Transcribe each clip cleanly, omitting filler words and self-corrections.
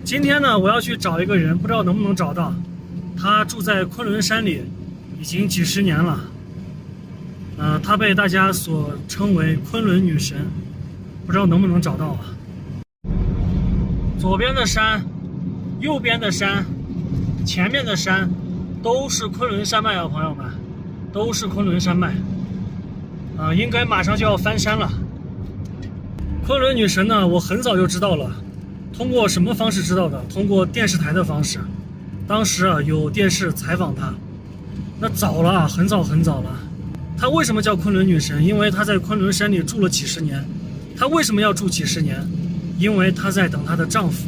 今天呢，我要去找一个人，不知道能不能找到。他住在昆仑山里，已经几十年了。他被大家所称为昆仑女神，不知道能不能找到啊？左边的山，右边的山，前面的山，都是昆仑山脉啊，朋友们，都是昆仑山脉。应该马上就要翻山了。昆仑女神呢，我很早就知道了。通过什么方式知道的？通过电视台的方式。当时啊，有电视采访她，那早了，很早很早了。她为什么叫昆仑女神？因为她在昆仑山里住了几十年。她为什么要住几十年？因为她在等她的丈夫。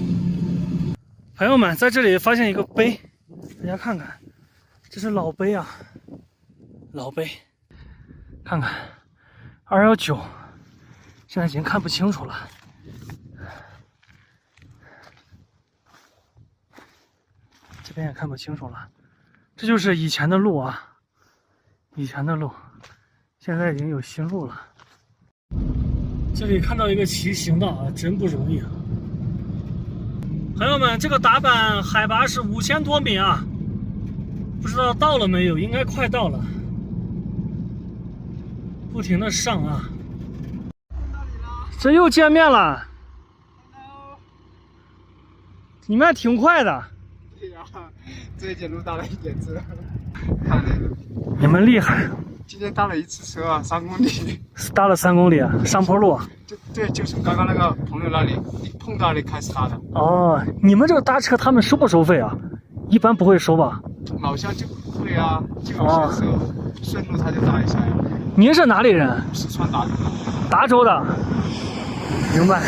朋友们，在这里发现一个碑，大家看看，这是老碑啊，老碑，看看219，现在已经看不清楚了。这边也看不清楚了，这就是以前的路啊，以前的路，现在已经有新路了。这里看到一个骑行的啊，真不容易啊！朋友们，这个达坂海拔是5000多米啊，不知道到了没有，应该快到了。不停的上啊，这又见面了。你们还挺快的。对呀，这一节路搭了1节车，看那个。你们厉害。今天搭了1次车啊，3公里。搭了3公里啊，上坡路。对，就从刚刚那个朋友那里碰到那里开始搭的。哦，你们这个搭车他们收不收费啊？一般不会收吧？老乡就会啊，就有些时候顺路他就搭一下呀。您是哪里人？四川达州的。达州的，明白。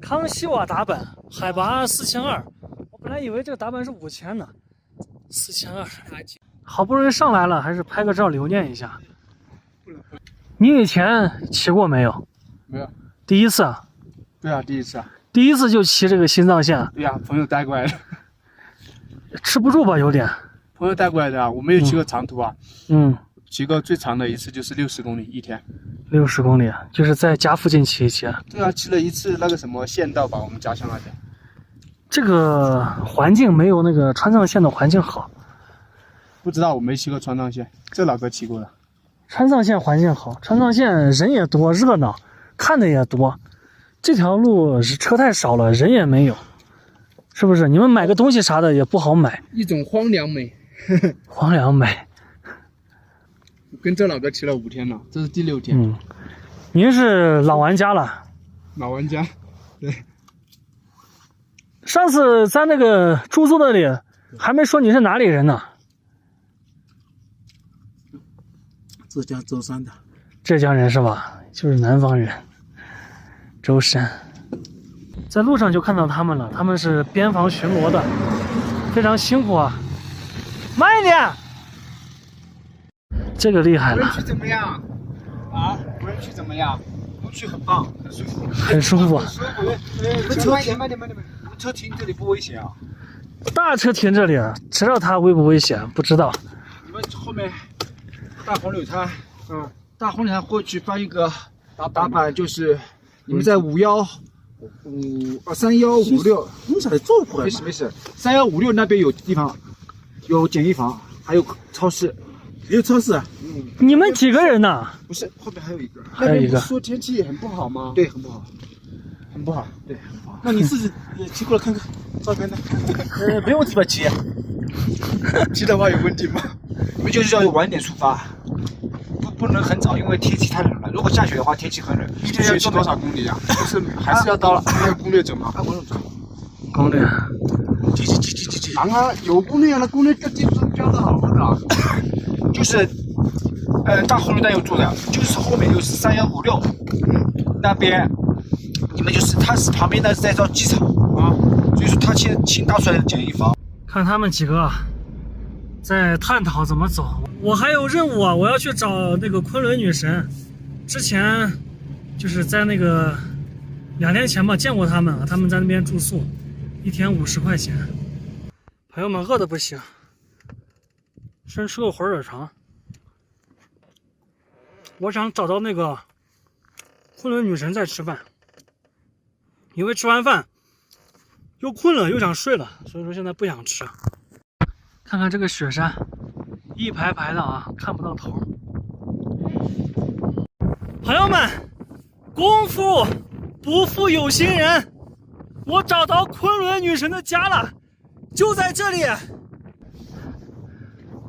康熙瓦达坂海拔4200，我本来以为这个达坂是5000呢，4200。好不容易上来了，还是拍个照留念一下。你以前骑过没有？没有。第一次啊？对啊，第一次啊。第一次就骑这个新藏线？对呀，朋友带过来的。吃不住吧？有点。朋友带过来的啊，我没有骑过长途啊。骑过最长的一次就是60公里一天。60公里，就是在家附近骑一骑。对啊，骑了一次那个什么县道吧，我们家乡那边。这个环境没有那个川藏线的环境好。不知道，我没骑过川藏线，这老哥骑过的。川藏线环境好，川藏线人也多，热闹，看的也多。这条路车太少了，人也没有，是不是？你们买个东西啥的也不好买，一种荒凉美。荒凉美。跟这老哥骑了5天了，这是第6天。您是老玩家了。老玩家，对。上次在那个住宿那里还没说你是哪里人呢。浙江舟山的。浙江人是吧？就是南方人。舟山。在路上就看到他们了，他们是边防巡逻的，非常辛苦啊。慢一点。这个厉害了。无人区怎么样？啊，无人区怎么样？无人区很棒，很舒服。很舒服。慢点。我们车停这里不危险啊。大车停这里，知道它危不危险？不知道。你们后面大红柳滩，大红柳滩过去翻一个打板，就是你们在3156，你咋来坐过来？没事，3156那边有地方，有简易房，还有超市。也有超市啊。你们几个人呢？不是，后面还有一个。还有一个。说天气很不好吗？对，很不好，很不好。对，很不好。那你自己也骑过来看看照片呢？没问题吧，骑？骑的话有问题吗？你们就是要晚点出发，不能很早，因为天气太冷了。如果下雪的话，天气很冷。一天要骑多少公里啊？就是还是要到了按攻略走嘛。按攻略走。攻略。骑。难啊，有攻略啊，那攻略这地图标的好的。就是大红绿灯有做的，就是后面就是3156，那边你们就是它是旁边的是在造机场啊，所以说他新搭出来的简易房。看他们几个在探讨怎么走，我还有任务啊，我要去找那个昆仑女神。之前就是在那个2天前吧见过他们啊，他们在那边住宿，1天50块钱。朋友们饿的不行。先吃个火腿肠。我想找到那个昆仑女神再吃饭，因为吃完饭又困了又想睡了，所以说现在不想吃。看看这个雪山，一排排的啊，看不到头。朋友们，功夫不负有心人，我找到昆仑女神的家了，就在这里。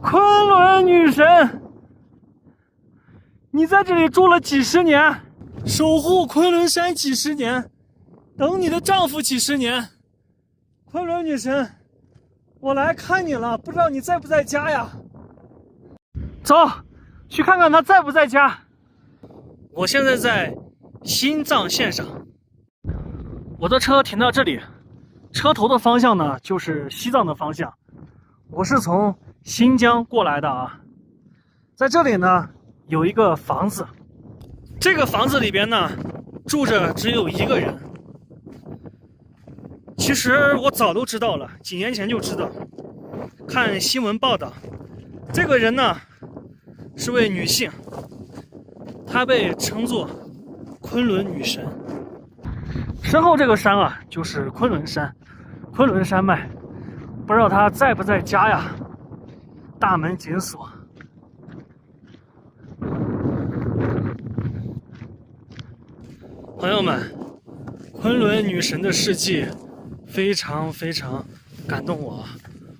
昆仑女神，你在这里住了几十年，守护昆仑山几十年，等你的丈夫几十年。昆仑女神，我来看你了，不知道你在不在家呀？走，去看看他在不在家。我现在在新藏线上，我的车停到这里，车头的方向呢就是西藏的方向。我是从新疆过来的啊，在这里呢有一个房子，这个房子里边呢住着只有一个人。其实我早都知道了，几年前就知道，看新闻报道，这个人呢是位女性，她被称作昆仑女神。身后这个山啊就是昆仑山，昆仑山脉，不知道她在不在家呀？大门紧锁。朋友们，昆仑女神的事迹非常非常感动我，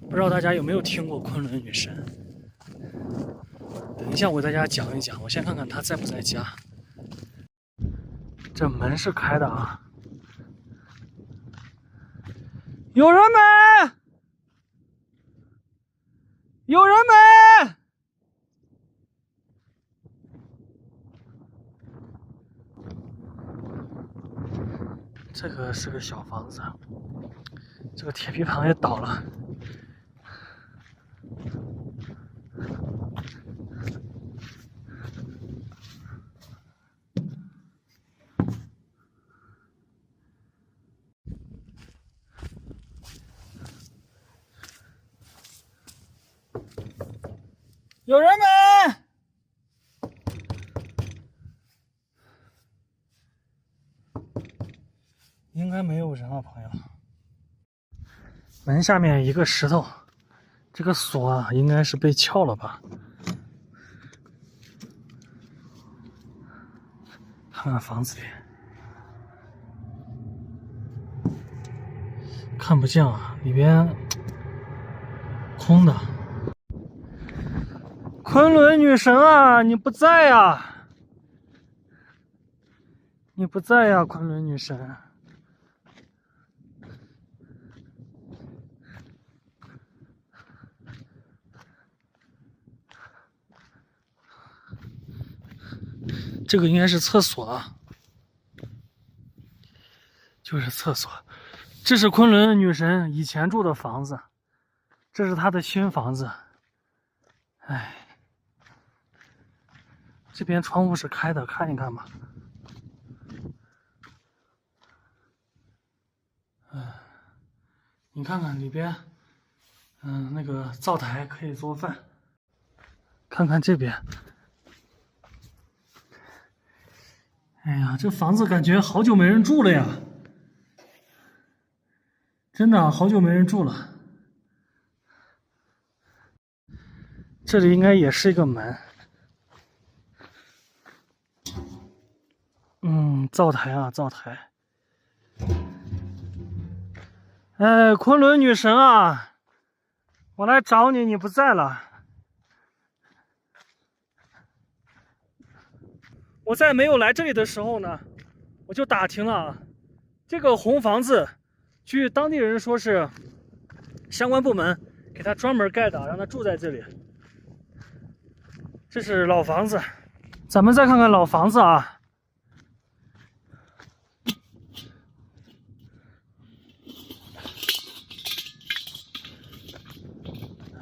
不知道大家有没有听过昆仑女神？等一下我给大家讲一讲，我先看看她在不在家。这门是开的啊，有人没？有人没？这个是个小房子，这个铁皮旁也倒了。有人没？应该没有人了，朋友。门下面一个石头，这个锁啊，应该是被撬了吧？看看房子里，看不见啊，里边空的。昆仑女神啊，你不在呀？你不在呀，昆仑女神。这个应该是厕所啊，就是厕所。这是昆仑女神以前住的房子，这是她的新房子。哎，这边窗户是开的，看一看吧。你看看里边，那个灶台可以做饭。看看这边，哎呀，这房子感觉好久没人住了呀，真的好久没人住了。这里应该也是一个门。灶台啊，灶台。哎，昆仑女神啊，我来找你，你不在了。我在没有来这里的时候呢，我就打听了，这个红房子，据当地人说是相关部门给他专门盖的，让他住在这里。这是老房子，咱们再看看老房子啊。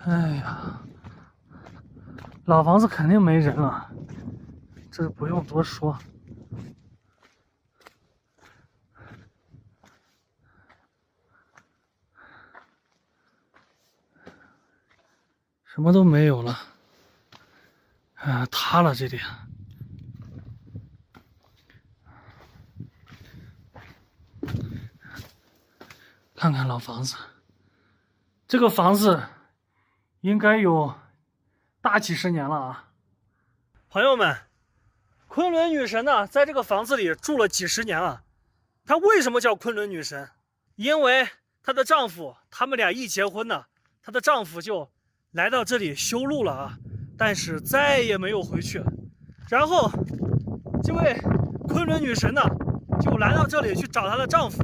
哎呀，老房子肯定没人了，这不用多说。什么都没有了，塌了这里。看看看老房子，这个房子应该有大几十年了啊。朋友们，昆仑女神呢，在这个房子里住了几十年了。她为什么叫昆仑女神？因为她的丈夫，他们俩一结婚呢，她的丈夫就来到这里修路了啊，但是再也没有回去。然后这位昆仑女神呢，就来到这里去找她的丈夫，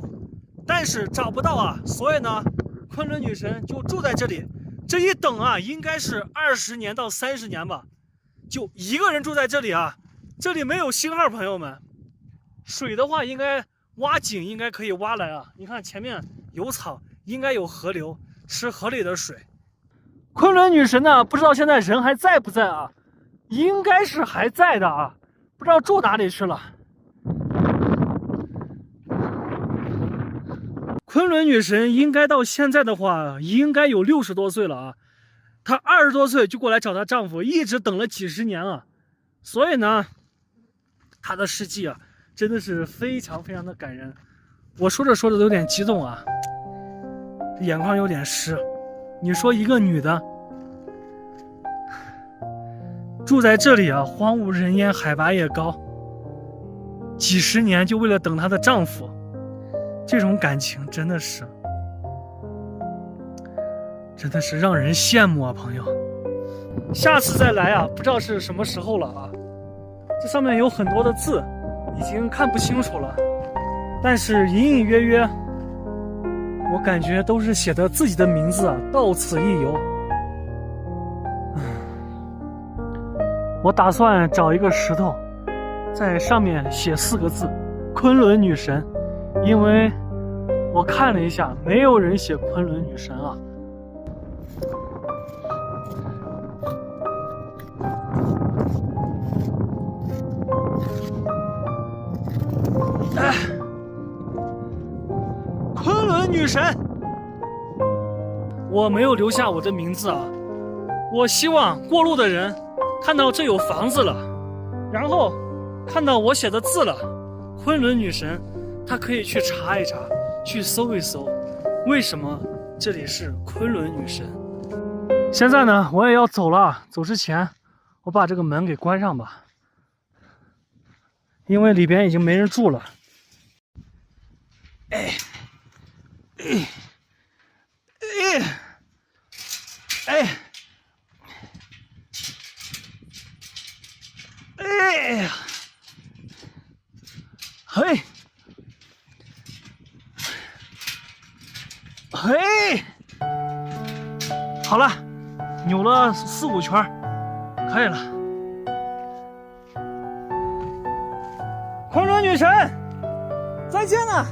但是找不到啊，所以呢，昆仑女神就住在这里。这一等啊，应该是20年到30年吧，就一个人住在这里啊。这里没有信号，朋友们。水的话，应该挖井，应该可以挖来啊。你看前面有草，应该有河流，吃河里的水。昆仑女神呢，不知道现在人还在不在啊？应该是还在的啊，不知道住哪里去了。昆仑女神应该到现在的话，应该有60多岁了啊。她20多岁就过来找她丈夫，一直等了几十年了。所以呢，她的事迹啊，真的是非常非常的感人。我说着说着都有点激动啊，眼眶有点湿。你说一个女的住在这里啊，荒无人烟，海拔也高，几十年就为了等她的丈夫。这种感情真的是让人羡慕啊，朋友。下次再来啊，不知道是什么时候了啊。这上面有很多的字，已经看不清楚了，但是隐隐约约，我感觉都是写的自己的名字啊，到此一游。我打算找一个石头，在上面写4个字：昆仑女神。因为我看了一下，没有人写昆仑女神啊。昆仑女神，我没有留下我的名字啊。我希望过路的人看到这有房子了，然后看到我写的字了，昆仑女神，他可以去查一查，去搜一搜，为什么这里是昆仑女神。现在呢，我也要走了，走之前我把这个门给关上吧，因为里边已经没人住了。哎呀，嘿，嘿，好了，扭了4、5圈，可以了。昆仑女神，再见了。